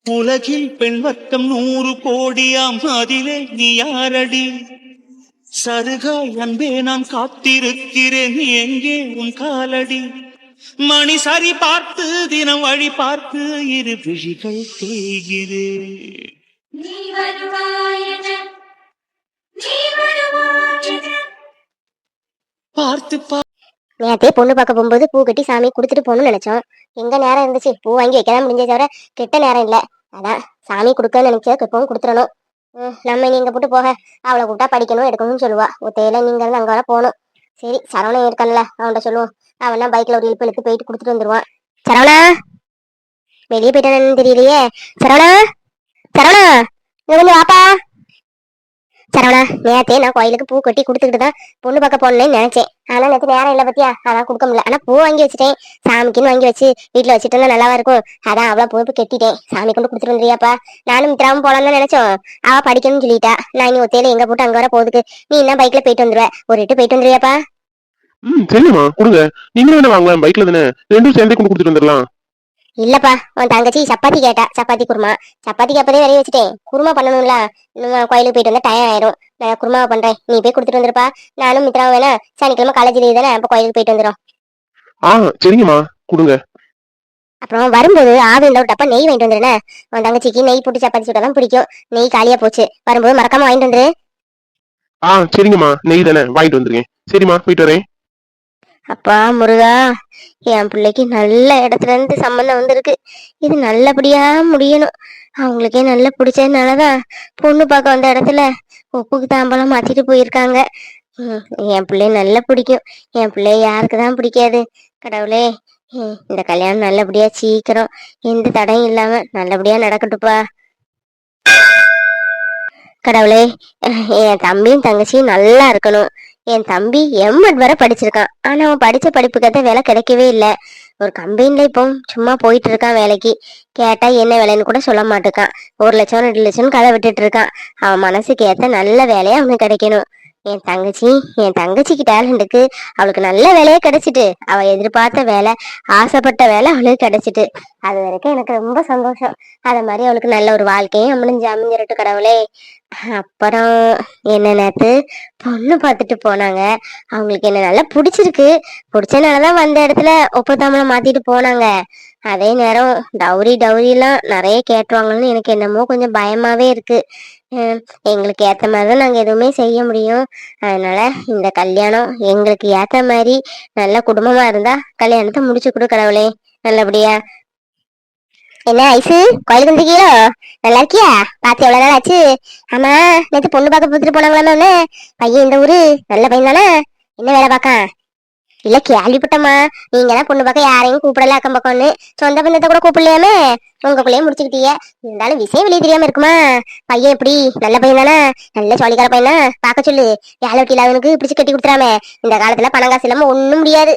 உலகில் பெண் வர்க்கம் 100 கோடியாம், அதிலே நீ யாரடி? சருகாய் அன்பே நான் காத்திருக்கிறேன், எங்கே உன் காலடி? மணி சரி பார்த்து தினம் வழி பார்த்து இரு விழிகள் தேய்கிறேன். பார்த்து நேத்தே பொண்ணு பார்க்க போகும்போது பூ கட்டி சாமி கொடுத்துட்டு போகணும்னு நினைச்சோம். எங்க நேரம் இருந்துச்சு? பூ வாங்கி வைக்கதான் முடிஞ்ச தவிர கெட்ட நேரம் இல்ல. அதான் சாமி கொடுக்கன்னு நினைச்ச எப்பவும் கொடுத்துடணும். நம்ம நீங்க போட்டு போக அவளை கூப்பிட்டா படிக்கணும் எடுக்கணும்னு சொல்லுவா. ஒத்தையில நீங்க இருந்து அங்க வர போகணும். சரி, சரவணன் இருக்கான்ல, அவன்கிட்ட சொல்லுவோம். அவனா பைக்ல ஒரு இழுப்பு இழுத்து போயிட்டு கொடுத்துட்டு வந்துருவான். சரவணா, வெளியே போயிட்டானு தெரியலையே. சரவணா, சரவணா, இங்க கொஞ்சம் வாப்பா. சரவணா, நேத்தே நான் கோயிலுக்கு பூ கட்டி கொடுத்துக்கிட்டு தான் பொண்ணு பார்க்க போனேன்னு நினைச்சேன். ஆனா நேற்று நேரம் இல்லை பத்தியா, அதான் கொடுக்க முடியல. ஆனா பூ வாங்கி வச்சுட்டேன். சாமிக்குன்னு வாங்கி வச்சு வீட்டுல வச்சுட்டு நல்லாவா இருக்கும். அதான் அவ்வளவு பூ கட்டிட்டேன். சாமி கொண்டு கொடுத்துட்டு வந்துறியாப்பா? நானும் மித்ராவும் போலாம்னு நினைச்சோம். அவ படிக்கணும்னு சொல்லிட்டா. நான் இனி ஒத்தையில எங்க போட்டு அங்க வர போகுதுக்கு நீ என்ன பைக்ல போயிட்டு வந்துருவ. ஒரு இட்டு போயிட்டு வந்துறியாப்பா? சரிம்மா கொடுங்க. நீங்களும் என்ன வாங்கலாம், பைக்ல தானே, ரெண்டும் சேர்ந்தே கொண்டு கொடுத்துட்டு வந்துடலாம். இல்லப்பா, உன் தங்கச்சி சப்பாத்தி கேட்டா. சப்பாத்தி குருமா. சப்பாத்திக்கு அப்பதே வெளியே வச்சுட்டேன். குருமா பண்ணணும்ல, நம்ம கோயிலுக்கு போயிட்டு வந்தா டயம் ஆயிரும். நான் குருமாவை பண்றேன், நீ போய் கொடுத்துட்டு வந்துருப்பா. நானும் மித்ராவும் வேணா சனிக்கிழமை காலேஜ் லீவ் தானே, அப்ப கோயிலுக்கு போயிட்டு வந்துடும். சரிங்கம்மா கொடுங்க. அப்புறம் வரும்போது ஆவில ஒரு டப்பா நெய் வாங்கிட்டு வந்துருனே. உன் தங்கச்சிக்கு நெய் போட்டு சப்பாத்தி சுட்டாதான் பிடிக்கும். நெய் காலியா போச்சு, வரும்போது மறக்காம வாங்கிட்டு வந்துரு. சரிங்கம்மா, நெய் தானே வாங்கிட்டு வந்துருக்கேன். சரிம்மா, போயிட்டு வரேன். அப்பா முருகா, என் பிள்ளைக்கு நல்ல இடத்துல இருந்து சம்பந்தம் வந்திருக்கு. இது நல்லபடியா முடியணும். அவங்களுக்கே நல்லா பிடிச்சதுனாலதான் பொண்ணு பார்க்க வந்த இடத்துல உப்புக்கு தாம்பலம் மாத்திட்டு போயிருக்காங்க. என் பிள்ளைய நல்லா பிடிக்கும். என் பிள்ளைய யாருக்குதான் பிடிக்காது? கடவுளே, இந்த கல்யாணம் நல்லபடியா சீக்கிரம் எந்த தடையும் இல்லாம நல்லபடியா நடக்கட்டுப்பா. கடவுளே, என் தம்பியும் தங்கச்சியும் நல்லா இருக்கணும். என் தம்பி எம்எட் வரை படிச்சிருக்கான். ஆனா அவன் படிச்ச படிப்புக்கேத்த வேலை கிடைக்கவே இல்லை. ஒரு கம்பெனில இப்போ சும்மா போயிட்டு இருக்கான் வேலைக்கு. கேட்டா என்ன வேலைன்னு கூட சொல்ல மாட்டேக்கான். 1 லட்சம் 2 லட்சம் கதை விட்டுட்டு இருக்கான். அவன் மனசுக்கு ஏத்த நல்ல வேலையா அவனுக்கு கிடைக்கணும். என் தங்கச்சிக்கு டேலண்ட்டுக்கு அவளுக்கு நல்ல வேலையே கிடைச்சிட்டு, அவ எதிர்பார்த்த வேலை, ஆசைப்பட்ட வேலை அவளுக்கு கிடைச்சிட்டு, அது வரைக்கும் எனக்கு ரொம்ப சந்தோஷம். அத மாதிரி அவளுக்கு நல்ல ஒரு வாழ்க்கையும் அமைஞ்சிரட்டு கடவுளே. அப்புறம் என்ன, நேத்து பொண்ணு பார்த்துட்டு போனாங்க. அவங்களுக்கு என்ன நல்லா பிடிச்சிருக்கு. பிடிச்சனாலதான் வந்த இடத்துல ஒப்பந்தாமலை மாத்திட்டு போனாங்க. அதே நேரம் டவுரி எல்லாம் நிறைய கேட்டுவாங்கன்னு எனக்கு என்னமோ கொஞ்சம் பயமாவே இருக்கு. எங்களுக்கு ஏத்த மாதிரிதான் நாங்க எதுவுமே செய்ய முடியும். அதனால இந்த கல்யாணம் எங்களுக்கு ஏத்த மாதிரி நல்ல குடும்பமா இருந்தா கல்யாணத்தை முடிச்சு கொடு கடவுளே, நல்லபடியா. என்ன ஐசு, கோயிலுக்கு வந்திருக்கீங்களோ? நல்லா இருக்கியா? பாத்து எவ்வளவு நாள் ஆச்சு? ஆமா, நேற்று பொண்ணு பார்க்க பார்த்துட்டு போனாங்களாமே. பையன் இந்த ஊரு நல்ல பையன் தானே? என்ன வேலை பார்க்க? இல்ல, கேள்விப்பட்டம்மா. நீங்க தான் பொண்ணு பார்க்க யாரையும் கூப்பிடல, அக்கம் பக்கம்னு. சொந்த பந்தத்தை கூட கூப்பிடலையாமே. உங்களுக்குள்ளேயே முடிச்சுக்கிட்டீங்க. இருந்தாலும் விஷயம் வெளியே தெரியாம இருக்குமா? பையன் எப்படி நல்ல பையன் தானே? நல்ல சோழிக்கார பையனா? பார்க்க சொல்லு. ஏழை வெட்டி இல்லாதவனுக்கு பிடிச்சு கட்டி கொடுத்துறாமே. இந்த காலத்துல பணம் காசு இல்லாம ஒண்ணும் முடியாது.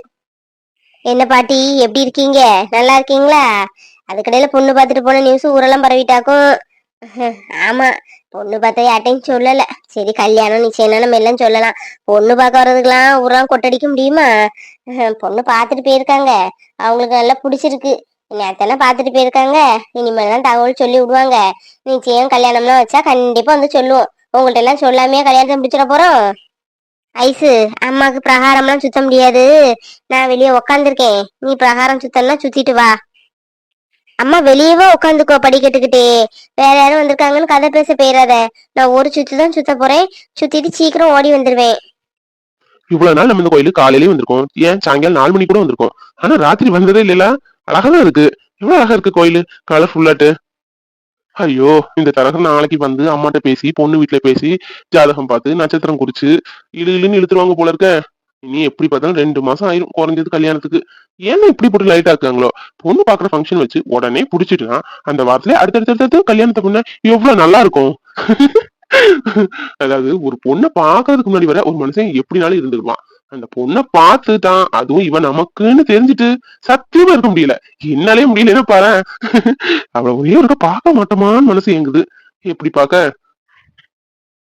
என்ன பாட்டி, எப்படி இருக்கீங்க? நல்லா இருக்கீங்களா? அதுக்கடையில பொண்ணு பார்த்துட்டு போன நியூஸ் ஊரெல்லாம் பரவிட்டாக்கும். ஆமா, பொண்ணு பார்த்தா யார்ட்டையும் சொல்லல. சரி, கல்யாணம் நிச்சயம் நம்ம எல்லாம் சொல்லலாம். பொண்ணு பார்க்க வர்றதுக்கெல்லாம் ஊரெல்லாம் கொட்டடிக்க முடியுமா? பொண்ணு பார்த்துட்டு போயிருக்காங்க. அவங்களுக்கு நல்லா பிடிச்சிருக்கு. நேரத்தெல்லாம் பார்த்துட்டு போயிருக்காங்க. இனிமேல் தான் தகவல் சொல்லி விடுவாங்க. நிச்சயம் கல்யாணம்லாம் வச்சா கண்டிப்பா வந்து சொல்லுவோம். உங்கள்கிட்ட எல்லாம் சொல்லாமையா கல்யாணத்தை முடிச்சிட போறோம்? ஐசு, அம்மாக்கு பிரகாரம்லாம் சுத்த முடியாது. நான் வெளியே உக்காந்துருக்கேன். நீ பிரகாரம் சுத்தம்னா சுத்திட்டு வா. அம்மா வெளியவே உட்காந்துக்கோ படிக்கட்டுக்கிட்டே. வேற யாரும் வந்திருக்காங்கன்னு கதை பேச போயிடாத. நான் ஒரு சுத்து தான் சுத்த போறேன். சுத்திட்டு சீக்கிரம் ஓடி வந்துருவேன். இவ்வளவு நாள் நம்ம இந்த கோயிலுக்கு காலையிலயும் வந்திருக்கோம், ஏன் சாயங்காலம் 4 மணி கூட வந்திருக்கோம். ஆனா ராத்திரி வந்ததே இல்லையா? அழகாதான் இருக்கு. எவ்வளவு அழகா இருக்கு கோயிலு, கலர்ஃபுல்லாட்டு. ஐயோ, இந்த தரகம் நாளைக்கு வந்து அம்மாட்ட பேசி, பொண்ணு வீட்டுல பேசி, ஜாதகம் பார்த்து நட்சத்திரம் குறிச்சு இழுன்னு இழுத்துருவாங்க போல இருக்க. இனி எப்படி பார்த்தாலும் 2 மாசம் ஆயிரும் குறைஞ்சது கல்யாணத்துக்கு. ஏன்னா இப்படி போட்டு லைட் ஆக்குறாங்களோ? பொண்ணு பாக்குற ஃபங்க்ஷன் வச்சு உடனே புடிச்சிட்டுனா அந்த வாரத்துல அடுத்தடுத்து கல்யாணத்தை பண்ண எவ்வளவு நல்லா இருக்கும். அதாவது ஒரு பொண்ணை பாக்குறதுக்கு முன்னாடி வர ஒரு மனுஷன் எப்படினாலும் இருந்துருவான். அந்த பொண்ணை பார்த்துதான், அதுவும் இவன் நமக்குன்னு தெரிஞ்சுட்டு சத்தியமா இருக்க முடியல. என்னாலே முடியலன்னா பாரு. அவளை ஒரே ஒரு பார்க்க மாட்டோமான்னு மனசு எங்குது. எப்படி பார்க்க?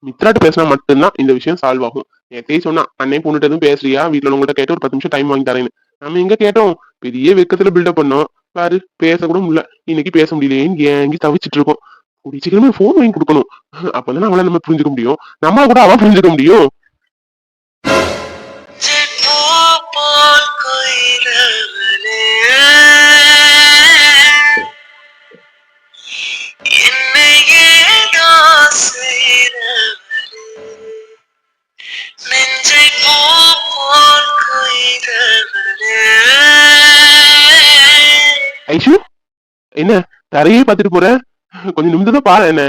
மித்ராட்டு பேசினா மட்டும்தான் இந்த விஷயம் சால்வ் ஆகும். நேத்தே சொன்னா, அன்னை பொண்ணுட்டு எதுவும் பேசுறியா, வீட்டுல உங்கள்கிட்ட கேட்டு ஒரு 10 நிமிஷம் டைம் வாங்கி தரேன்னு. நம்ம எங்க கேட்டோம்? பெரிய வெக்கத்துல பில்டப் பண்ணோம். பாரு பேச கூட முடியல. இன்னைக்கு பேச முடியலையேன்னு ஏங்கி தவிச்சிட்டு இருக்கோம். கூடிய சீக்கிரமே போன் வாங்கி கொடுக்கணும். அப்பதானே அவளை நம்ம புரிஞ்சுக்க முடியும், நம்ம கூட அவ புரிஞ்சுக்க முடியும். ஐஷு, என்ன தரையே பாத்துட்டு போற? கொஞ்சம் நிமிந்ததான் பாரு. என்ன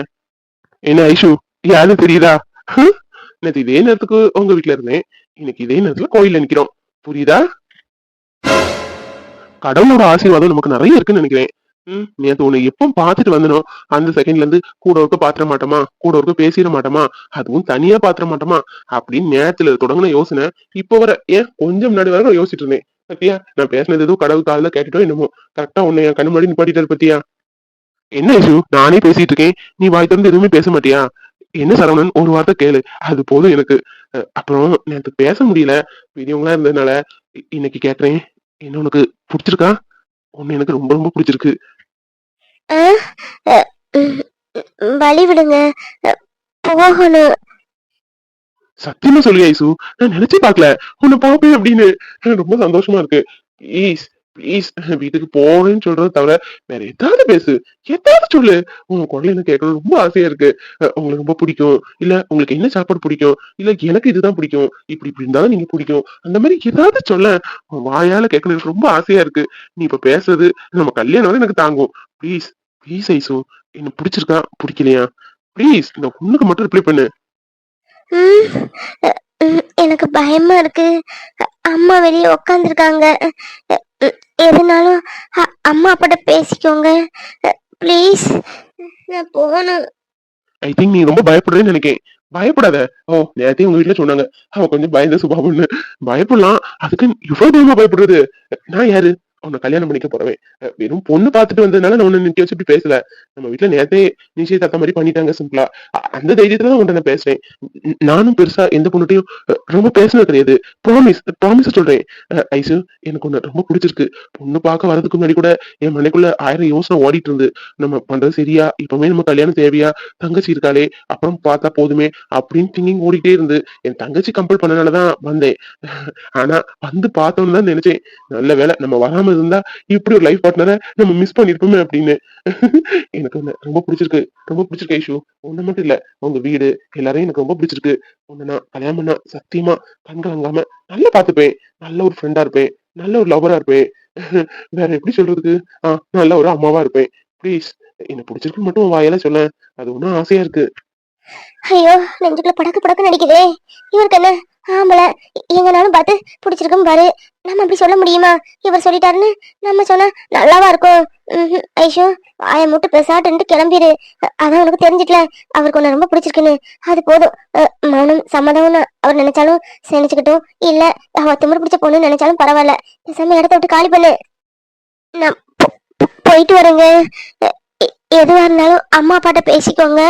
என்ன ஐஷு, யாரு தெரியுதா? நேத்து இதே நேரத்துக்கு உங்க வீட்டுல இருந்தேன், இன்னைக்கு இதே நேரத்துல கோயில்ல நிக்கிறோம். புரியுதா? கடவுளோட ஆசீர்வாதம் நமக்கு நிறைய இருக்குன்னு நினைக்கிறேன். நேத்து உன்னை எப்ப பாத்துட்டு வந்தனோ அந்த செகண்ட்ல இருந்து கூட ஒருக்க பாத்திர மாட்டோமா, கூட ஒருக்க பேசிட மாட்டோமா, அதுவும் தனியா பாத்திர மாட்டோமா அப்படின்னு நேரத்துல தொடங்கின யோசனை இப்ப வர ஏன் கொஞ்சம் முன்னாடி வரை யோசிச்சுட்டு இருந்தேன். பத்தியா நான் பேசினது எதுவும் கடவுள் காதுல கேட்டுட்டோ என்னமோ கரெக்டா உன்னை என் கண்ணு முன்னாடி நிப்பாட்டிட்டாரு. பத்தியா என்ன இஷ்யூ? நானே பேசிட்டு இருக்கேன், நீ வாய் திறந்து எதுவுமே பேச மாட்டியா? என்ன சரவணன், ஒரு வார்த்தை கேளு, அது போதும் எனக்கு. அப்புறம் நேற்று பேச முடியல, பெரியவங்களா இருந்ததுனால இன்னைக்கு கேக்குறேன். என்ன உனக்கு பிடிச்சிருக்கா? உன்னை எனக்கு ரொம்ப ரொம்ப பிடிச்சிருக்கு. வழி விடுங்க, போகணும். சத்தியமா சொல்லி ஐசு, நான் நினைச்சே பாக்கல உன்னை பாப்பேன் அப்படின்னு. ரொம்ப சந்தோஷமா இருக்கு. ப்ளீஸ் ப்ளீஸ் வீட்டுக்கு போறேன்னு சொல்றத தவிர வேற ஏதாவது பேசு, ஏதாவது சொல்லு. உங்க குரல் என்ன கேட்கணும் ரொம்ப ஆசையா இருக்கு. உங்களுக்கு ரொம்ப பிடிக்கும், இல்ல உங்களுக்கு என்ன சாப்பாடு பிடிக்கும், இல்ல எனக்கு இதுதான் பிடிக்கும், இப்படி இப்படி இருந்தாலும் நீங்க பிடிக்கும், அந்த மாதிரி ஏதாவது சொல்ல. வாயால கேட்கணும், எனக்கு ரொம்ப ஆசையா இருக்கு. நீ இப்ப பேசுறது நம்ம கல்யாணம் வரை எனக்கு தாங்கும். ப்ளீஸ் ப்ளீஸ் ஐசு, என்ன பிடிச்சிருக்கா பிடிக்கலையா, ப்ளீஸ் இந்த பொண்ணுக்கு மட்டும் ரிப்ளை பண்ணு. எனக்கு பயமா இருக்கு. அம்மா வெளியே உக்காந்துருக்காங்க. எதுனாலும் அம்மா அப்பாட்ட பேசிக்கோங்க ப்ளீஸ். நான் போகணும். ஐ திங்க் நீ ரொம்ப பயப்படுறேன்னு நினைக்கிறேன். பயப்படாத. ஓ நேரத்தையும் உங்க வீட்டுல சொன்னாங்க அவ கொஞ்சம் பயந்த சுபாவம்னு. பயப்படலாம், அதுக்கு இவ்வளவு தூரமா பயப்படுறது? நான் யாரு உன்னை கல்யாணம் பண்ணிக்க போறவேன்? வெறும் பொண்ணு பாத்துட்டு வந்ததுனால நான் உன்னை நிக்க வச்சு இப்படி பேசல. நம்ம வீட்டுல நேரத்தே நிச்சயதார்த்த மாதிரி பண்ணிட்டாங்க சிம்பிளா. அந்த தைரியத்துலதான் உன்ட்ட நான் பேசுறேன். நானும் பெருசா எந்த பொண்ணுட்டையும் ரொம்ப பேசினது கிடையாது. ப்ராமிஸ் சொல்றேன். ஐசு, எனக்கு உன்னை ரொம்ப பிடிச்சிருக்கு. பொண்ணு பார்க்க வரதுக்கு முன்னாடி கூட என் மனைக்குள்ள 1000 யோசனை ஓடிட்டு இருந்து, நம்ம பண்றது சரியா, இப்பவுமே நம்ம கல்யாணம் தேவையா, தங்கச்சி இருக்காளே அப்புறம் பார்த்தா போதுமே அப்படின்னு திங்கிங் ஓடிட்டே இருந்து என் தங்கச்சி கம்பல் பண்ணனாலதான் வந்தேன். ஆனா வந்து பார்த்தோம்னு தான் நினைச்சேன், நல்ல வேலை நம்ம வராம இருந்தா இப்படி ஒரு லைஃப் பார்ட்னரை நம்ம மிஸ் பண்ணிருப்போமே அப்படின்னு. எனக்கு ரொம்ப பிடிச்சிருக்கு, ரொம்ப பிடிச்சிருக்கு ஐஷு. ஒண்ணு மட்டும் இல்ல, உங்க வீடு எல்லாரையும் எனக்கு ரொம்ப பிடிச்சிருக்கு. உன்னை நான் கல்யாணம் பண்ணா சத்தியமா கண்கலங்காம நல்லா பாத்துப்பேன். நல்ல ஒரு ஃப்ரெண்டா இருப்பேன், நல்ல ஒரு லவரா இருப்பேன். வேற எப்படி சொல்றதுக்கு, நல்ல ஒரு அம்மாவா இருப்பேன். ப்ளீஸ் என்ன பிடிச்சிருக்கு மட்டும் வாயால சொல்ல, அது ஒன்னும் ஆசையா இருக்கு. ஐயோ, நெஞ்சுக்குள்ள படக்கு படக்கு நடிக்குதே. இவருக்கு என்ன ஆம்பளை எங்கனாலும் பார்த்து பிடிச்சிருக்கும் பாரு. நம்ம அப்படி சொல்ல முடியுமா? இவர் சொல்லிட்டாருன்னு நம்ம சொன்னா நல்லாவா இருக்கும்? ஐஷோ, வாய மூட்டு பெசாட்டுன்ட்டு கிளம்பிடு. அதான் உனக்கு தெரிஞ்சிட்டல அவருக்கு ஒன்னு ரொம்ப பிடிச்சிருக்குன்னு. அது போதும். மௌனம் சம்மதம்னு அவர் நினைச்சாலும் நினைச்சுக்கிட்டும், இல்ல அவ திமிரு பிடிச்ச பொண்ணு நினைச்சாலும் பரவாயில்ல. பேசாம இடத்த விட்டு காலி பண்ணு. நான் போயிட்டு வரேங்க. எதுவா இருந்தாலும் அம்மா அப்பாட்ட பேசிக்கோங்க.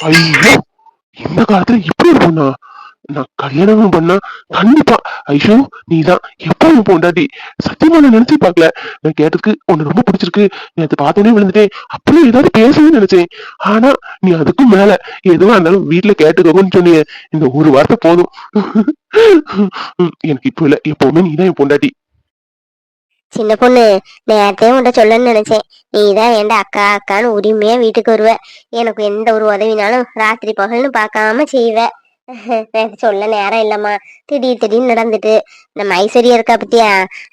ஐயோ, இந்த காலத்துல இப்படி ஒரு பொண்ணா? நான் கல்யாணமும் பண்ணா கண்டிப்பா ஐஷு நீதான் எப்பவும் பொண்டாட்டி. சத்தியமா நான் நினைச்சு பாக்கல. நான் கேட்டதுக்கு உன்னை ரொம்ப பிடிச்சிருக்கு, நேற்று பார்த்தோன்னே விழுந்துட்டேன், அப்படியே ஏதாவது பேசணும்னு நினைச்சேன். ஆனா நீ அதுக்கும் மேல எதுவா இருந்தாலும் வீட்டுல கேட்டுக்கோங்கன்னு சொன்னீங்க. இந்த ஒரு வார்த்தை போதும். எனக்கு இப்போ இல்ல, எப்பவுமே நீதான் என் பொண்டாட்டி. சின்ன பொண்ணு, நேரத்தையும் உன்ட்ட சொல்லணும்னு நினைச்சேன். நீதான் ஏன்டா அக்கா அக்கான்னு உரிமையா வீட்டுக்கு வருவ. எனக்கு எந்த ஒரு உதவினாலும் ராத்திரி பகல்னு பார்க்காம செய்வ. சொல்ல நேரம் இல்லம்மா, திடீர்னு நடந்துட்டு. நம்ம ஐஸ்வர்யா இருக்கா பத்தியா,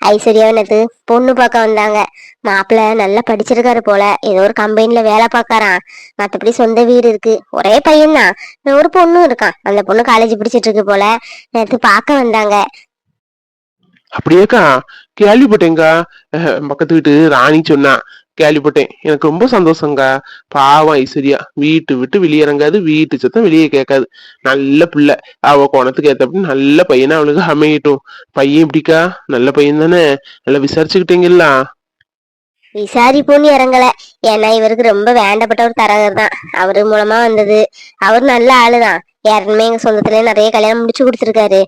ஐஸ்வர்யாவை நேத்து பொண்ணு பார்க்க வந்தாங்க. மாப்பிள்ள நல்லா படிச்சிருக்காரு போல, ஏதோ ஒரு கம்பெனில வேலை பார்க்காராம். மத்தபடி சொந்த வீடு இருக்கு, ஒரே பையன்தான், ஒரு பொண்ணும் இருக்கான். அந்த பொண்ணு காலேஜ் பிடிச்சிட்டு இருக்கு போல, நேத்து பார்க்க வந்தாங்க. அப்படியேக்கா கேள்விப்பட்டேங்கா. பக்கத்து வீட்டு ராணி சொன்னா கேள்விப்பட்டேன். எனக்கு ரொம்ப சந்தோஷங்க. பாவம் ஐஸ்வர்யா வீட்டு விட்டு வெளியே இறங்காது, வீட்டு சத்தம் வெளியே கேட்காது. நல்ல பிள்ளை. அவ குணத்துக்கு ஏத்தப்படி நல்ல பையனா அவளுக்கு அமையட்டும். பையன் எப்படிக்கா? நல்ல பையன் தானே? நல்லா விசாரிச்சுக்கிட்டீங்களா? விசாரிப்புன்னு இறங்கல. ஏன்னா இவருக்கு ரொம்ப வேண்டப்பட்ட ஒரு தரகர் தான், அவரு மூலமா வந்தது. அவர் நல்ல ஆளுதான், யாருமே எங்க சொந்தத்துல நிறைய கல்யாணம் முடிச்சு கொடுத்துருக்காரு.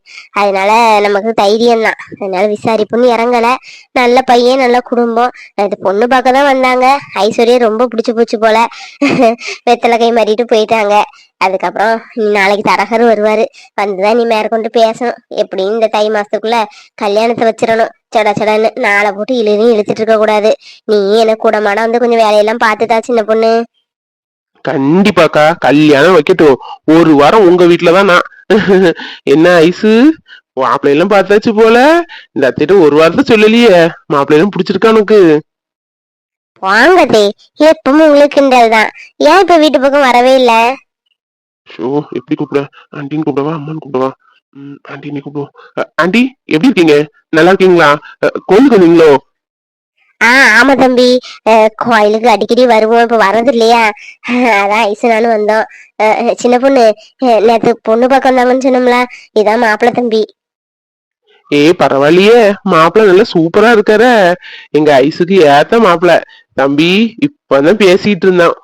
அதனால நமக்கு தைரியம் தான். அதனால விசாரிப்புன்னு இறங்கல. நல்ல பையன், நல்ல குடும்பம். அது பொண்ணு பார்க்க தான் வந்தாங்க. ஐஸ்வர்யா ரொம்ப பிடிச்சு போச்சு போல. வெத்தலை கை மாறிட்டு போயிட்டாங்க. அதுக்கப்புறம் நாளைக்கு தரகர் வருவாரு. வந்துதான் நீ மேற்கொண்டு பேசணும். எப்படின்னு இந்த தை மாசத்துக்குள்ள கல்யாணத்தை வச்சிடணும். சடா சடான்னு நாளை போட்டு இழுத்துட்டு இருக்க கூடாது. நீ எனக்கு கூட மாட வந்து கொஞ்சம் வேலையெல்லாம் பார்த்துட்டா சின்ன பொண்ணு. கண்டிப்பாக்கா, கல்யாணம் வைக்கட்டும். ஒரு வாரம் உங்க வீட்டுலதான் நான். என்ன ஐசு, மாப்பிள்ளையெல்லாம் பார்த்தாச்சு போல. இந்த அத்திட்ட ஒரு வாரத்தை சொல்லலையே. மாப்பிள்ளையெல்லாம் பிடிச்சிருக்கா உனக்கு? வாங்கதே, எப்பவும் உங்களுக்கு தான். ஏன் இப்ப வீட்டு பக்கம் வரவே இல்ல? ஷோ, எப்படி கூப்பிட? ஆண்டின்னு கூப்பிடவா, அம்மான்னு கூப்பிடவா? ஆண்டின்னு கூப்பிடுவோம். ஆண்டி, எப்படி இருக்கீங்க? நல்லா இருக்கீங்களா? கோயிலுக்கு வந்தீங்களோ? ஆமா தம்பி. கோயிலுக்கு அடிக்கடி வருவோம், இப்ப வர்றது இல்லையா? அதான் ஐசு நானும் வந்தோம். சின்ன பொண்ணு, நேத்து பொண்ணு பார்க்க வந்தாங்கன்னு சொன்னோம்ல, இதான் மாப்பிள்ள தம்பி. பரவாயில்லையே, மாப்பிள்ள நல்லா சூப்பரா இருக்கார. எங்க ஐசுக்கு ஏத்த மாப்பிள்ள. தம்பி இப்பதான் பேசிட்டு இருந்தான்.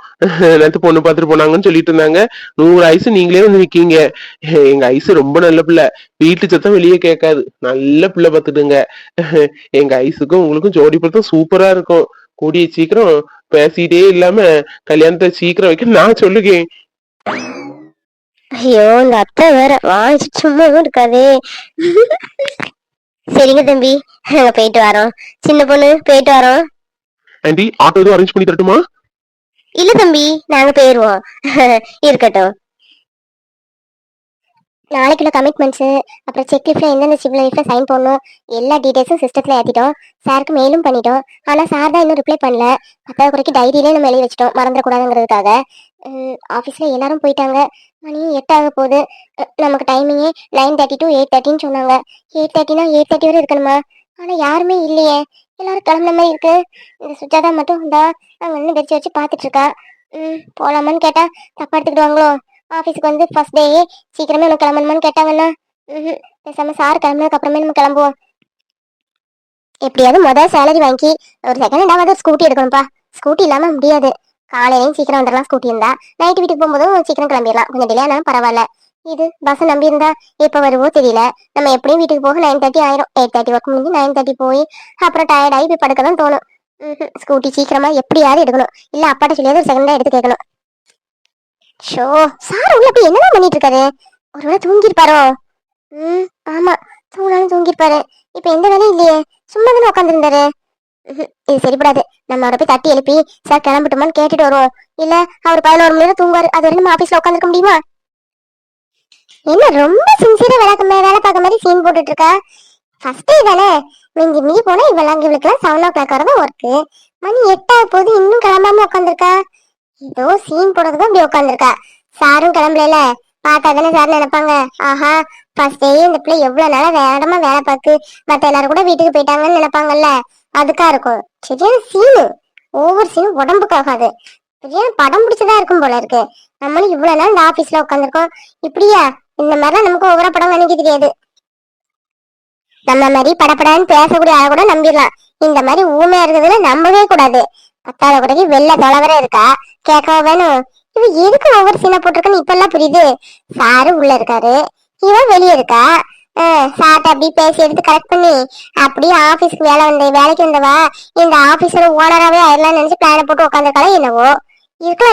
நேத்து பொண்ணு பார்த்துட்டு போனாங்கன்னு சொல்லிட்டு இருந்தாங்க. 100 ஐசு நீங்களே வந்து நிக்கீங்க. எங்க ஐசு ரொம்ப நல்ல பிள்ளை. வீட்டு சத்தம் வெளியே கேட்காது. நல்ல பிள்ளை பார்த்துடுங்க. எங்க ஐசுக்கும் உங்களுக்கும் ஜோடி பொருத்தம் சூப்பரா இருக்கும். கூடிய சீக்கிரம் பேசிட்டே இல்லாம கல்யாணத்தை சீக்கிரம் வைக்க நான் சொல்லுகேன். ஐயோ, இந்த அத்தை வேற வாங்கி சும்மா இருக்காதே. சரிங்க தம்பி, நாங்க போயிட்டு வரோம். சின்ன பொண்ணு, போயிட்டு வரோம். ஆண்டி, ஆட்டோ எதுவும் அரேஞ்ச் பண்ணி தரட்டுமா? இல்ல தம்பி, நாங்க போயிருவோம். இருக்கட்டும். நாளைக்குள்ள கமிட்மெண்ட்ஸ், அப்புறம் செக்லிஸ்ட்ல எந்தெந்த சிப்ல சைன் போடணும், எல்லா டீடைல்ஸும் சிஸ்டத்துல ஏத்திட்டோம். சாருக்கு மெயிலும் பண்ணிட்டோம். ஆனா சார் தான் இன்னும் ரிப்ளை பண்ணல. 10 குறைக்கு டைரியிலே நம்ம எழுதி வச்சிட்டோம், மறந்துடக்கூடாதுங்கிறதுக்காக. ஆஃபீஸ்ல எல்லாரும் போயிட்டாங்க. மணி 8 ஆக போகுது. நமக்கு டைமிங்கே 9:30 to 8:30ன்னு சொன்னாங்க. 8:30னா 8:30 வரை இருக்கணுமா? ஆனா யாருமே இல்லையே. எல்லாரும் கிளம்புன மாதிரி இருக்கு. இந்த சுஜாதா மட்டும் இந்தா அங்க நின்று வெச்சு வச்சு பாத்துட்டு இருக்கா. போலாமான்னு கேட்டா தப்பா எடுத்துக்கிடுவாங்களோ? ஆஃபீஸுக்கு வந்து ஃபர்ஸ்ட் டே சீக்கிரமே நம்ம கிளம்பணுமான்னு கேட்டாங்கன்னா, பேசாம சார் கிளம்புனதுக்கு அப்புறமே நம்ம கிளம்புவோம். எப்படியாவது முதல் சேலரி வாங்கி ஒரு செகண்ட் ஹேண்டாவது ஸ்கூட்டி எடுக்கணும்ப்பா. ஸ்கூட்டி இல்லாம முடியாது. காலையிலையும் சீக்கிரம் வந்துடலாம் ஸ்கூட்டி இருந்தா. நைட்டு வீட்டுக்கு போகும்போதும் சீக்கிரம் கிளம்பிடலாம். கொஞ்சம் டிலே ஆனாலும் பரவாயில்ல. இது பஸ் நம்பி இருந்தா எப்ப வருவோ தெரியல. நம்ம எப்படியும் வீட்டுக்கு போக 9:30 ஆயிரும். 8:30 ஒர்க் முடிஞ்சு 9:30 போய் அப்புறம் டயர்ட் ஆகி போய் படுக்க தான் தோணும். ஸ்கூட்டி சீக்கிரமா எப்படியாவது எடுக்கணும். இல்ல அப்பாட்ட சொல்லியாவது ஒரு செகண்டா எடுத்து கேட்கணும். ஷோ, சார் உள்ள போய் என்னதான் பண்ணிட்டு இருக்காரு? ஒருவேளை தூங்கிருப்பாரோ? ஆமா, தூங்கினாலும் தூங்கிருப்பாரு. இப்ப எந்த வேலையும் இல்லையே, சும்மா தானே உட்காந்துருந்தாரு. இது சரிப்படாது. நம்ம அவரை போய் தட்டி எழுப்பி சார் கிளம்பட்டுமான்னு கேட்டுட்டு வருவோம். இல்ல அவர் 11 மணி நேரம் தூங்குவாரு, அது வரைக்கும் நம்ம ஆபீஸ்ல உட்காந்துருக்க முடியுமா? என்ன ரொம்ப சின்சியரா வேலை பார்க்க மாதிரி சீன் போட்டுட்டு இருக்கா? ஃபர்ஸ்ட் டே தானே, மிஞ்சி மீறி போனா இவளுக்கெல்லாம் 7 o'clock வரதான் ஒர்க்கு. மணி 8 ஆக போது, இன்னும் கிளம்பாம உட்காந்துருக்கா. ஏதோ சீன் போடுறதுக்கு அப்படி உட்காந்துருக்கா. சாரும் கிளம்பல. பார்த்தா தானே சார் நினைப்பாங்க, ஆஹா ஃபர்ஸ்ட் டே இந்த பிள்ளை எவ்வளவு நாளா வேடமா வேலை பார்த்து மத்த எல்லாரும் கூட வீட்டுக்கு போயிட்டாங்கன்னு நினைப்பாங்கல்ல. அதுக்கா இருக்கும். சரியான சீனு. ஒவ்வொரு சீனும் உடம்புக்காகாது. சரியான படம் பிடிச்சதா இருக்கும் போல இருக்கு. நம்மளும் இவ்வளவு நாள் இந்த ஆபீஸ்ல உட்காந்துருக்கோம். இப்படியா? இந்த மாதிரிலாம் நமக்கு ஒவ்வொரு படம் நினைக்க தெரியாது. நம்ம மாதிரி படப்படான்னு பேசக்கூடிய ஆளை கூட நம்பிடலாம். இந்த மாதிரி ஊமையா இருக்கிறதுல நம்பவே கூடாது. 10 குறைக்கு வெள்ள தொலைவர இருக்கா, கேட்கவா வேணும்? இவ எதுக்கு ஒவ்வொரு சீனா போட்டிருக்குன்னு இப்ப எல்லாம் புரியுது. சாரு உள்ள இருக்காரு, இவன் வெளியே இருக்கா. சார்ட்ட அப்படி பேசி எடுத்து கரெக்ட் பண்ணி அப்படியே ஆபீஸ்க்கு வேலைக்கு வந்தவா இந்த ஆபீஸோட ஓனராவே ஆயிடலாம்னு நினைச்சு பிளான போட்டு உட்காந்துருக்காளா என்னவோ.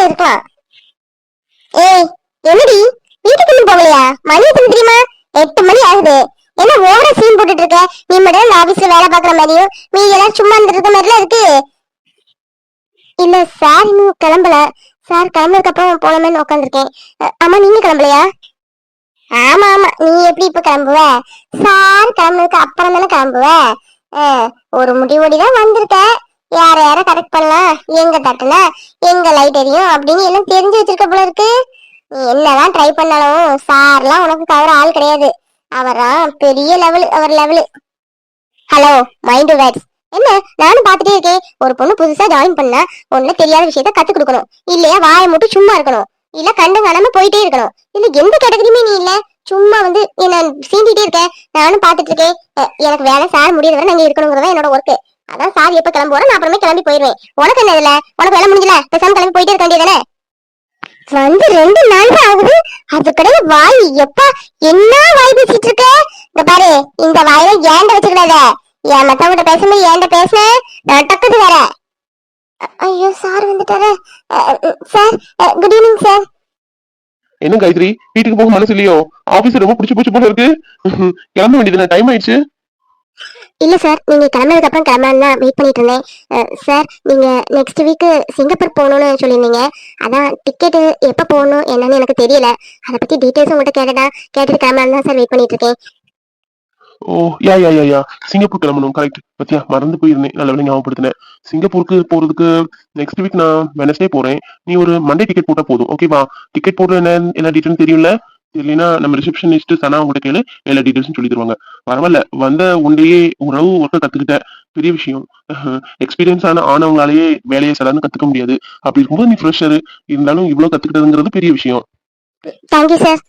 இருக்கலாம். ஏய், என்னடி வீட்டுக்கு இன்னும் போகலையா? மணி எத்தனை தெரியுமா? 8 மணி ஆகுது. என்ன ஓவரா சீன் போட்டுட்டு இருக்க? நீ மட்டும் இந்த ஆபீஸ்ல வேலை பாக்குற மாதிரியும் மீதி எல்லாம் சும்மா இருக்க மாதிரிலாம் இருக்கு. இல்ல சார் இன்னும் கிளம்பல. சார் கிளம்புனதுக்கு அப்புறம் போலாமேன்னு உட்காந்துருக்கேன். ஆமா, நீங்க கிளம்பலையா? ஆமா, நீ எப்படி இப்ப கிளம்புவ? சார் கிளம்புனதுக்கு அப்புறம் தானே கிளம்புவ. ஒரு முடிவோடிதான் வந்திருக்க. யார யார கரெக்ட் பண்ணலாம், எங்க தட்டுல எங்க லைட் எரியும் அப்படின்னு எல்லாம் தெரிஞ்சு வச்சிருக்க போல இருக்கு. நீ என்னதான் ட்ரை பண்ணாலும் சார்லாம் உனக்கு கவர ஆள் கிடையாது. அவரா பெரிய லெவல், அவர் லெவலு. Hello mind words. என்ன, நானும் பாத்துட்டே இருக்கேன். ஒரு பொண்ணு புதுசா ஜாயின் பண்ணா ஒண்ணு தெரியாத விஷயத்த கத்து கொடுக்கணும், இல்லையா வாயை மட்டும் சும்மா இருக்கணும், இல்ல கண்டு காணாம போயிட்டே இருக்கணும். இல்ல எந்த கேட்டகரியுமே நீ இல்ல, சும்மா வந்து என்ன சீண்டிட்டே இருக்க. நானும் பாத்துட்டு இருக்கேன். எனக்கு வேலை சார் முடியற வரை நாங்க இருக்கணுங்கிறதா என்னோட ஒர்க்கு. அதான் சார் எப்ப கிளம்புறோம் நான் அப்புறமே கிளம்பி போயிருவேன். உனக்கு என்ன இதுல, உனக்கு வேலை முடிஞ்சல பேசாம கிளம்பி போயிட்டே இருக்க வேண்டியதானே. வந்து 2 நாள் தான் ஆகுது, அதுக்கடைய வாய் எப்பா என்ன வாய் பேசிட்டு இருக்க. இந்த பாரு, இந்த வாயில ஏண்ட வச்சுக்கிடாத. என் மத்தவங்கிட்ட பேசும்போது ஏண்ட பேச டக்குது வேற. ஐயோ சார் வந்துட்டாரு. Sir good evening sir. என்ன காயத்ரி, வீட்டுக்கு போக மனசு இல்லையோ? ஆபீஸ் ரொம்ப பிடிச்சு போச்சு போல இருக்கு. கிளம்ப வேண்டியது டைம் ஆயிடுச்சு. இல்ல சார், நீங்க கிளம்புறதுக்கு அப்புறம் கிளம்பலாம் தான் வெயிட் பண்ணிட்டு இருந்தேன். சார் நீங்க நெக்ஸ்ட் வீக் சிங்கப்பூர் போகணும்னு சொல்லியிருந்தீங்க. அதான் டிக்கெட் எப்ப போகணும் என்னன்னு எனக்கு தெரியல. அதை பத்தி டீடைல்ஸ் உங்கள்கிட்ட கேட்டுட்டு கிளம்பலாம் தான் சார் வெயிட் பண்ணிட்டு இருக்கேன். ஓ யா யா யா யா சிங்கப்பூர் கிளம்பணும், கரெக்ட். பத்தியா மறந்து போயிருந்தேன், நல்ல வேலை ஞாபகப்படுத்தினேன். சிங்கப்பூருக்கு போறதுக்கு நெக்ஸ்ட் வீக் நான் வெனஸ்டே போறேன். நீ ஒரு மண்டே டிக்கெட் போட்டா போதும், ஓகேவா? டிக்கெட் போடுற என்ன டீட்டெயில் தெரியும்ல? இல்லைன்னா நம்ம ரிசப்ஷனிஸ்ட் சனா உங்கள்கிட்ட கேளு, எல்லா டீட்டெயில்ஸும் சொல்லி தருவாங்க. பரவாயில்ல, வந்த ஒன்றையே உறவு ஒர்க்க கத்துக்கிட்ட, பெரிய விஷயம். எக்ஸ்பீரியன்ஸ் ஆனவங்களாலேயே வேலையை சடான்னு கத்துக்க முடியாது. அப்படி இருக்கும்போது நீ ஃப்ரெஷர் இருந்தாலும் இவ்வளவு கத்துக்கிட்டதுங்கிறது பெரிய விஷயம். Thank you sir.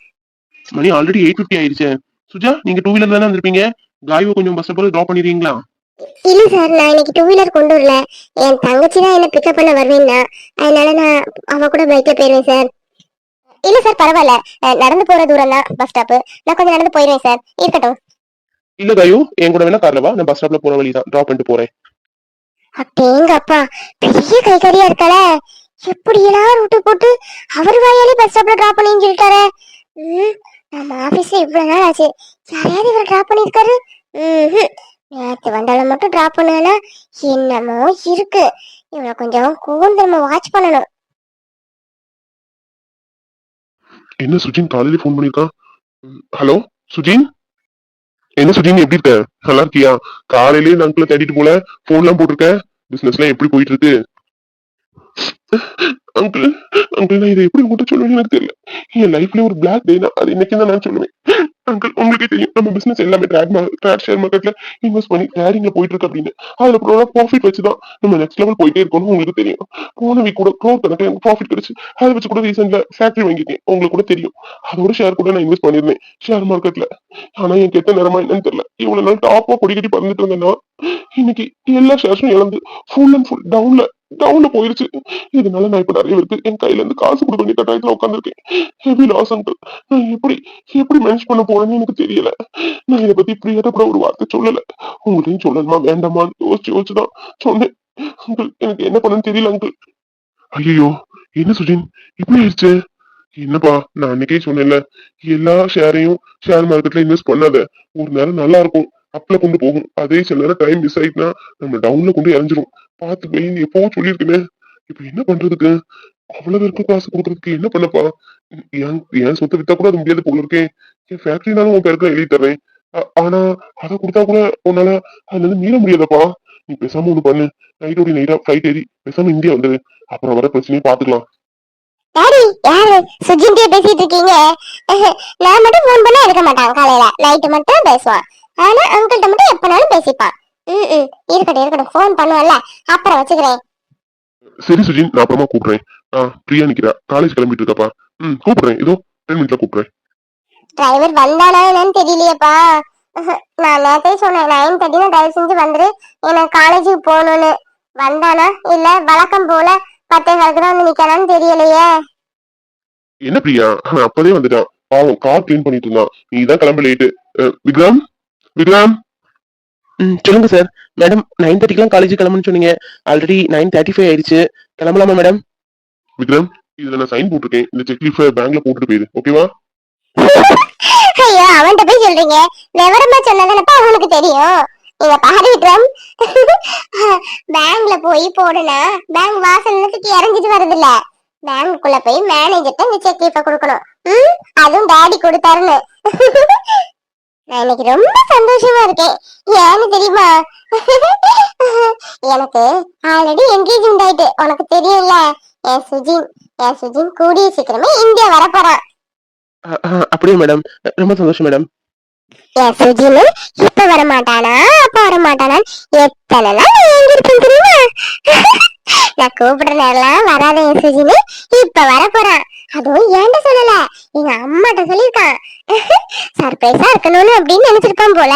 மணி ஆல்ரெடி 8:50 ஆயிடுச்சு. சுஜா, நீங்க 2 வீலர் தானே வந்திருப்பீங்க? காய்வை கொஞ்சம் பஸ் போல டிராப் பண்ணிடுறீங்களா? இல்ல சார், நான் இன்னைக்கு 2 வீலர் கொண்டு வரல. என் தங்கச்சி தான் என்ன பிக்கப் பண்ண வருவேன்னா, அதனால நான் அவ கூட பைக்ல போயிருவேன் சார். இல்ல சார் பரவாயில்ல, நடந்து போற தூரம் தான் பஸ் ஸ்டாப், நான் கொஞ்சம் நடந்து போயிருவேன் சார், இருக்கட்டும். இல்ல காயு, என் கூட வேணா கார்ல வா, நான் பஸ் ஸ்டாப்ல போற வழி தான் டிராப் பண்ணிட்டு போறேன். அட்டேங்க அப்பா, பெரிய கைகறியா இருக்காள. எப்படி எல்லாம் ரூட்டு போட்டு அவர் வாயாலே பஸ் ஸ்டாப்ல டிராப் பண்ணின்னு சொல்லிட்டாரு. நம்ம ஆபீஸ்ல இவ்வளவு நாள் ஆச்சு, யாரையாவது இவர் டிராப் பண்ணிருக்காரு? நேத்து வந்தாலும் மட்டும் டிராப் பண்ணல, என்னமோ இருக்கு. இவளை கொஞ்சம் கூந்தல் வாட்ச் பண்ணணும். என்ன சுஜின் காலையில ஃபோன் பண்ணிருக்கான்? ஹலோ சுஜின், என்ன சுஜின் எப்படி இருக்க? நல்லா இருக்கியா? காலையிலேயே இந்த அங்கிளை தேடிட்டு போல, போன் எல்லாம் போட்டிருக்க. பிசினஸ் எல்லாம் எப்படி போயிட்டு இருக்கு? அங்கிள் அங்கிள், நான் இதை எப்படி உங்கள்கிட்ட சொல்லுவேன்னு எனக்கு தெரியல. என் லைஃப்ல ஒரு பிளாக் டே தான், அது இன்னைக்கு தான் நான் சொல்லுவேன். அங்கிள் உங்களுக்கே தெரியும், நம்ம பிசினஸ் எல்லாமே ட்ரேட் ஷேர் மார்க்கெட்ல இன்வெஸ்ட் பண்ணி ட்ரேடிங்ல போயிட்டு இருக்கு அப்படின்னு. அதுல ப்ராஃபிட் வச்சுதான் நம்ம நெக்ஸ்ட் லெவல் போயிட்டே இருக்கணும். உங்களுக்கு தெரியும், போன வீக் கூட க்ரோத் கணக்கு எனக்கு ப்ராஃபிட் கிடைச்சு. அதை வச்சு கூட ரீசெண்ட்ல ஃபேக்டரி வாங்கிட்டேன், உங்களுக்கு கூட தெரியும். அதோட ஷேர் கூட நான் இன்வெஸ்ட் பண்ணிருந்தேன் ஷேர் மார்க்கெட்ல. ஆனா என் கெட்ட நேரமா என்னன்னு தெரியல, இவ்வளவு நாள் டாப்பா கொடி கட்டி பறந்துட்டு இருந்தேன்னா இன்னைக்கு எல்லா ஷேர்ஸும் இழந்து ஃபுல் அண்ட் ஃபுல் டவுன்ல போயிருச்சு. இதனால நான் இப்ப நிறைய பேருக்கு என் கையில இருந்து காசு கொடுக்க வேண்டிய கட்டாயத்துல உட்காந்துருக்கேன். Heavy loss uncle. நான் எப்படி எப்படி மேனேஜ் பண்ண போறேன்னு எனக்கு தெரியல. நான் இதை பத்தி பிரியாட்ட கூட ஒரு வார்த்தை சொல்லல. உங்களையும் சொல்லணுமா வேண்டாமான்னு யோசிச்சுதான் சொன்னேன். அங்கிள் எனக்கு என்ன பண்ணணும்னு தெரியல அங்கிள். ஐயோ, என்ன சுஜின் இப்படி ஆயிடுச்சு? என்னப்பா, நான் அன்னைக்கே சொன்னேன்ல, எல்லா ஷேரையும் ஷேர் மார்க்கெட்ல இன்வெஸ்ட் பண்ணாத. ஒரு நேரம் நல்லா இருக்கும், அப்ல கொண்டு போகும். அதே சில நேரம் டைம் மிஸ் ஆயிட்டுனா நம்ம டவுன்ல கொண்டு இறஞ்சிரும். பார்த்து போய் எப்பவும் சொல்லியிருக்கேன். இப்ப என்ன பண்றதுக்கு? அவ்வளவு பேருக்கு காசு கொடுக்கறதுக்கு என்ன பண்ணப்பா? என் சொத்தை வித்தா கூட அது முடியாது போல இருக்கேன். என் ஃபேக்டரினாலும் உன் பேருக்கு எழுதி தர்றேன். ஆனா அதை கொடுத்தா கூட உன்னால அதுல இருந்து மீற முடியாதப்பா. நீ பேசாம ஒண்ணு பண்ணு, நைட்டோட நைட்டா ஃபிளைட் ஏறி பேசாம இந்தியா வந்துரு. அப்புறம் வர பிரச்சனையும் பாத்துக்கலாம். டாடி, யாரு சுஜின்டே பேசிட்டு இருக்கீங்க? நான் மட்டும் போன் பண்ணா எடுக்க மாட்டான், காலையில நைட்டு மட்டும் பேசுவான். ஆனா அங்கிள்கிட்ட மட்டும் எப்பனாலும் பேசிப்பான். இருக்கட்டும், போன் பண்ணுவல்ல, அப்புறம் வச்சுக்கிறேன். சரி சுஜின், நான் அப்புறமா கூப்பிடுறேன். பிரியா நிக்கிறா, காலேஜ் கிளம்பிட்டு இருக்காப்பா. கூப்பிடுறேன், இதோ 10 மினிட்ல கூப்பிடுறேன். டிரைவர் வந்தானா என்னன்னு தெரியலையேப்பா. நான் நேத்தே சொன்னேன் 9:30 தயவு செஞ்சு வந்துரு, எனக்கு காலேஜுக்கு போகணும்னு. வந்தானா இல்ல வழக்கம் போல 10:15 தான் வந்து நிக்கலான்னு தெரியலையே. என்ன பிரியா, அவன் அப்பதே வந்துட்டான். பாவம், கார் கிளீன் பண்ணிட்டு இருந்தான். நீ தான் கிளம்ப லேட்டு. விக்ரம் விக்ரம். சொல்லுங்க சார். மேடம் 9:30 காலேஜ் கிளம்புன்னு சொன்னீங்க, ஆல்ரெடி 9:35 ஆயிடுச்சு. கிளம்பலாமா மேடம்? விக்ரம், இதுல நான் சைன் போட்டிருக்கேன், இந்த செக் லீஃப் பேங்க்ல போட்டுட்டு போயிரு, ஓகேவா? ஐயோ, அவன்கிட்ட போய் சொல்றீங்க, விவரமா சொன்னதானப்பா அவனுக்கு தெரியும். நீங்க பாரு விக்ரம், பேங்க்ல போய் போடுனா பேங்க் வாசல்ல தூக்கி இறங்கிட்டு வருது இல்ல, பேங்க்குள்ள போய் மேனேஜர்ட்ட இந்த செக் லீஃப கொடுக்கணும். அதுவும் டாடி கொடுத்தாருன்னு. நான் இன்னைக்கு ரொம்ப சந்தோஷமா இருக்கேன். ஏன்னு தெரியுமா? எனக்கு ஆல்ரெடி என்கேஜ்மெண்ட் ஆயிட்டு, உனக்கு தெரியும்ல. என் சுஜின் கூடிய சீக்கிரமே இந்தியா வர போறான். அப்படியே மேடம், ரொம்ப சந்தோஷம் மேடம். என் சுஜினு இப்ப வர மாட்டானா அப்ப வர மாட்டானா எத்தனை நாள் ஏங்கிருப்பேன் தெரியுமா? நான் கூப்பிடுற நேரம் வராத என் சுஜினு இப்ப வர போறான். அதுவும் ஏன்ட சொல்லல, எங்க அம்மாட்ட சொல்லியிருக்கான். சர்ப்ரைஸா இருக்கணும்னு அப்படின்னு நினைச்சிருப்பான் போல.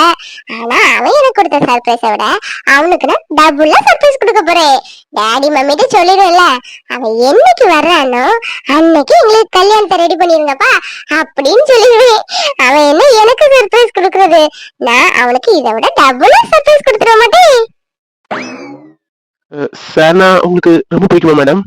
ஆனா அவன் எனக்கு கொடுத்த சர்ப்ரைஸை விட அவனுக்கு நான் டபுளா சர்ப்ரைஸ் கொடுக்க போறேன். டாடி மம்மிட்ட சொல்லிடும்ல, அவன் என்னைக்கு வர்றானோ அன்னைக்கு எங்களுக்கு கல்யாணத்தை ரெடி பண்ணிருங்கப்பா அப்படின்னு சொல்லிடுவேன். அவன் என்ன எனக்கு சர்ப்ரைஸ் கொடுக்கறது, நான் அவனுக்கு இதை விட டபுளா சர்ப்ரைஸ் கொடுத்துட மாட்டேன். சார்னா உங்களுக்கு ரொம்ப பிடிக்குமா மேடம்?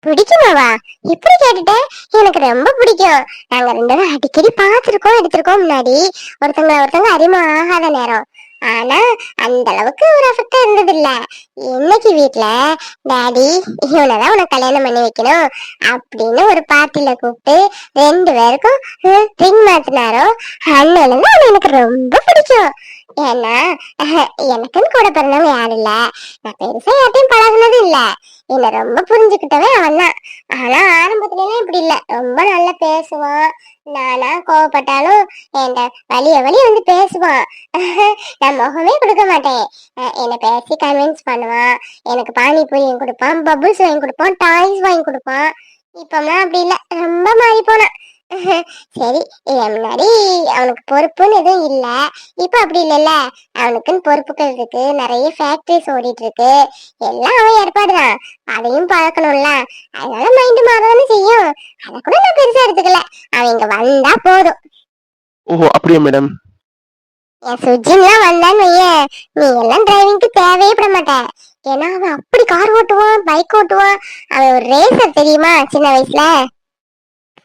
பிடிக்குமாவா? இப்படி கேட்டுட்டேன். எனக்கு ரொம்ப பிடிக்கும். நாங்க ரெண்டு பேரும் அடிக்கடி பார்த்திருக்கோம், எடுத்திருக்கோம். முன்னாடி ஒருத்தங்க அறிமுகம் ஆகாத நேரம். ஆனா அந்த அளவுக்கு ஒரு அஃபெக்டா இருந்தது இல்ல. இன்னைக்கு வீட்டுல டாடி இவனதான் உனக்கு கல்யாணம் பண்ணி வைக்கணும் அப்படின்னு ஒரு பார்ட்டில கூப்பிட்டு ரெண்டு பேருக்கும் ரிங் மாத்தினாரோ அண்ணன் அவன் எனக்கு ரொம்ப பிடிக்கும். ஏன்னா எனக்குன்னு கூட பிறந்தவங்க யாரும் இல்ல, நான் பெருசா யார்ட்டையும் பழகுனது இல்ல. என்ன ரொம்ப புரிஞ்சுக்கிட்டவன் அவன் தான். ஆனா ஆரம்பத்துல எல்லாம் இப்படி இல்ல, ரொம்ப நல்லா பேசுவான். நானா கோவப்பட்டாலும் என் வழிய வந்து பேசுவான். நான் முகமே கொடுக்க மாட்டேன். என்னை பேசி கன்வின்ஸ் பண்ணுவான். எனக்கு பானிபூரி வாங்கி கொடுப்பான், பபுள்ஸ் வாங்கி கொடுப்பான், டாய்ஸ் வாங்கி கொடுப்பான். இப்பெல்லாம் அப்படி இல்ல, ரொம்ப மாறி போனான். சரி, என் முன்னாடி அவனுக்கு பொறுப்புன்னு எதுவும் இல்ல. இப்ப அப்படி இல்லைல்ல, அவனுக்குன்னு பொறுப்புகள் இருக்கு, நிறைய ஃபேக்டரிஸ் ஓடிட்டு இருக்கு. எல்லாம் அவன் ஏற்பாடுதான், அதையும் பழக்கணும்ல. அதனால மைண்ட் மாறதானே செய்யும். அத கூட நான் பெருசா எடுத்துக்கல, அவன் இங்க வந்தா போதும். ஓஹோ, அப்படியா மேடம்? என் சுஜின்லாம் வந்தான்னு வைய, நீ எல்லாம் டிரைவிங்க்கு தேவையே பட மாட்ட. ஏன்னா அவன் அப்படி கார் ஓட்டுவான், பைக் ஓட்டுவான். அவன் ஒரு ரேசர் தெரியுமா, சின்ன வயசுல.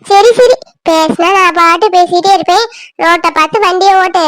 சரி சரி, பேசினா நான் பாட்டு பேசிட்டே இருப்பேன். ரோட்டை பார்த்து வண்டியை ஓட்டு.